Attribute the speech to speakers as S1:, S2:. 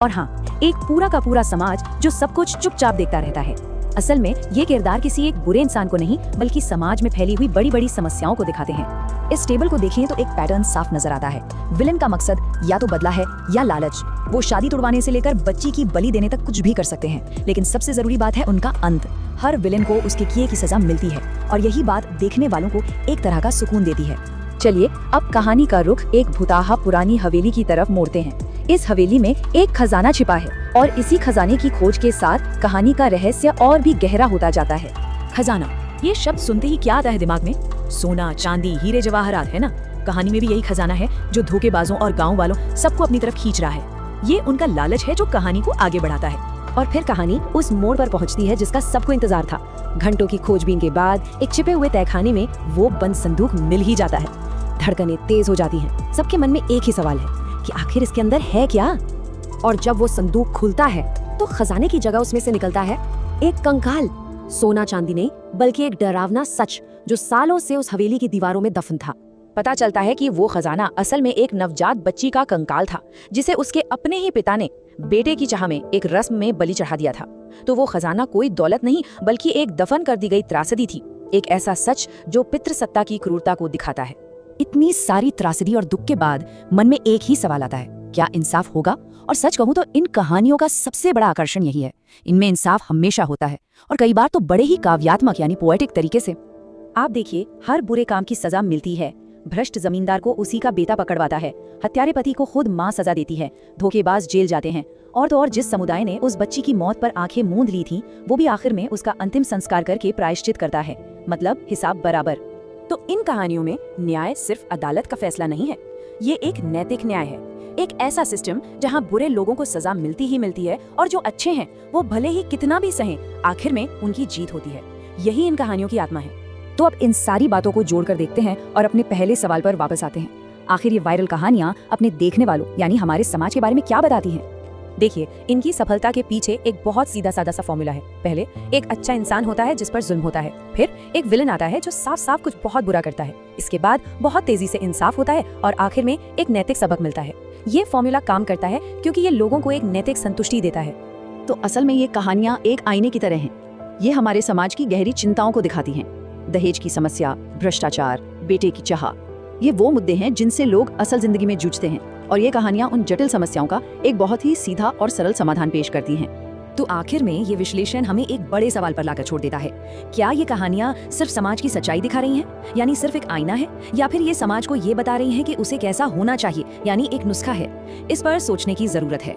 S1: और हाँ, एक पूरा का पूरा समाज जो सब कुछ चुपचाप देखता रहता है। असल में ये किरदार किसी एक बुरे इंसान को नहीं बल्कि समाज में फैली हुई बड़ी बड़ी समस्याओं को दिखाते हैं। इस टेबल को देखें तो एक पैटर्न साफ नजर आता है। विलेन का मकसद या तो बदला है या लालच। वो शादी तुड़वाने से लेकर बच्ची की बलि देने तक कुछ भी कर सकते हैं, लेकिन सबसे जरूरी बात है उनका अंत। हर विलेन को उसके किए की सजा मिलती है और यही बात देखने वालों को एक तरह का सुकून देती है। चलिए अब कहानी का रुख एक भुताहा पुरानी हवेली की तरफ मोड़ते हैं। इस हवेली में एक खजाना छिपा है और इसी खजाने की खोज के साथ कहानी का रहस्य और भी गहरा होता जाता है। खजाना, ये शब्द सुनते ही क्या आता है दिमाग में? सोना, चांदी, हीरे जवाहरात, है ना? कहानी में भी यही खजाना है जो धोखेबाजों और गाँव वालों सबको अपनी तरफ खींच रहा है। ये उनका लालच है जो कहानी को आगे बढ़ाता है। और फिर कहानी उस मोड़ पर पहुंचती है जिसका सबको इंतजार था। घंटों की खोजबीन के बाद एक छिपे हुए तहखाने में वो बंद संदूक मिल ही जाता है। धड़कनें तेज हो जाती हैं। सबके मन में एक ही सवाल है कि आखिर इसके अंदर है क्या? और जब वो संदूक खुलता है तो खजाने की जगह उसमें से निकलता है एक कंकाल। सोना चांदी नहीं बल्कि एक डरावना सच जो सालों से उस हवेली की दीवारों में दफन था। पता चलता है कि वो खजाना असल में एक नवजात बच्ची का कंकाल था जिसे उसके अपने ही पिता ने बेटे की चाह में एक रस्म में बलि चढ़ा दिया था। तो वो खजाना कोई दौलत नहीं बल्कि एक दफन कर दी गई त्रासदी थी, एक ऐसा सच जो पितृसत्ता की क्रूरता को दिखाता है। इतनी सारी त्रासदी और दुख के बाद मन में एक ही सवाल आता है, क्या इंसाफ होगा? और सच कहूं तो इन कहानियों का सबसे बड़ा आकर्षण यही है, इनमें इंसाफ हमेशा होता है और कई बार तो बड़े ही काव्यात्मक यानी पोएटिक तरीके से। आप देखिए, हर बुरे काम की सजा मिलती है। भ्रष्ट जमींदार को उसी का बेटा पकड़वाता है, हत्यारे पति को खुद मां सजा देती है, धोखेबाज जेल जाते हैं। और तो और जिस समुदाय ने उस बच्ची की मौत पर आंखें मूंद ली थी वो भी आखिर में उसका अंतिम संस्कार करके प्रायश्चित करता है, मतलब हिसाब बराबर। तो इन कहानियों में न्याय सिर्फ अदालत का फैसला नहीं है, ये एक नैतिक न्याय है। एक ऐसा सिस्टम जहां बुरे लोगों को सजा मिलती ही मिलती है और जो अच्छे हैं वो भले ही कितना भी सहें, आखिर में उनकी जीत होती है। यही इन कहानियों की आत्मा है। तो अब इन सारी बातों को जोड़कर देखते हैं और अपने पहले सवाल पर वापस आते हैं। आखिर ये वायरल कहानियां अपने देखने वालों यानी हमारे समाज के बारे में क्या बताती हैं? देखिए, इनकी सफलता के पीछे एक बहुत सीधा साधा सा फॉर्मूला है। पहले एक अच्छा इंसान होता है जिस पर जुल्म होता है, फिर एक विलन आता है जो साफ साफ कुछ बहुत बुरा करता है, इसके बाद बहुत तेजी से इंसाफ होता है और आखिर में एक नैतिक सबक मिलता है। ये फॉर्मूला काम करता है क्योंकि ये लोगों को एक नैतिक संतुष्टि देता है। तो असल में ये कहानियां एक आईने की तरह हैं। ये हमारे समाज की गहरी चिंताओं को दिखाती हैं। दहेज की समस्या, भ्रष्टाचार, बेटे की चाह, ये वो मुद्दे हैं जिनसे लोग असल जिंदगी में जूझते हैं और ये कहानियां उन जटिल समस्याओं का एक बहुत ही सीधा और सरल समाधान पेश करती हैं। तो आखिर में ये विश्लेषण हमें एक बड़े सवाल पर लाकर छोड़ देता है, क्या ये कहानियां सिर्फ समाज की सच्चाई दिखा रही हैं, यानी सिर्फ एक आईना है, या फिर ये समाज को ये बता रही हैं कि उसे कैसा होना चाहिए, यानी एक नुस्खा है? इस पर सोचने की जरूरत है।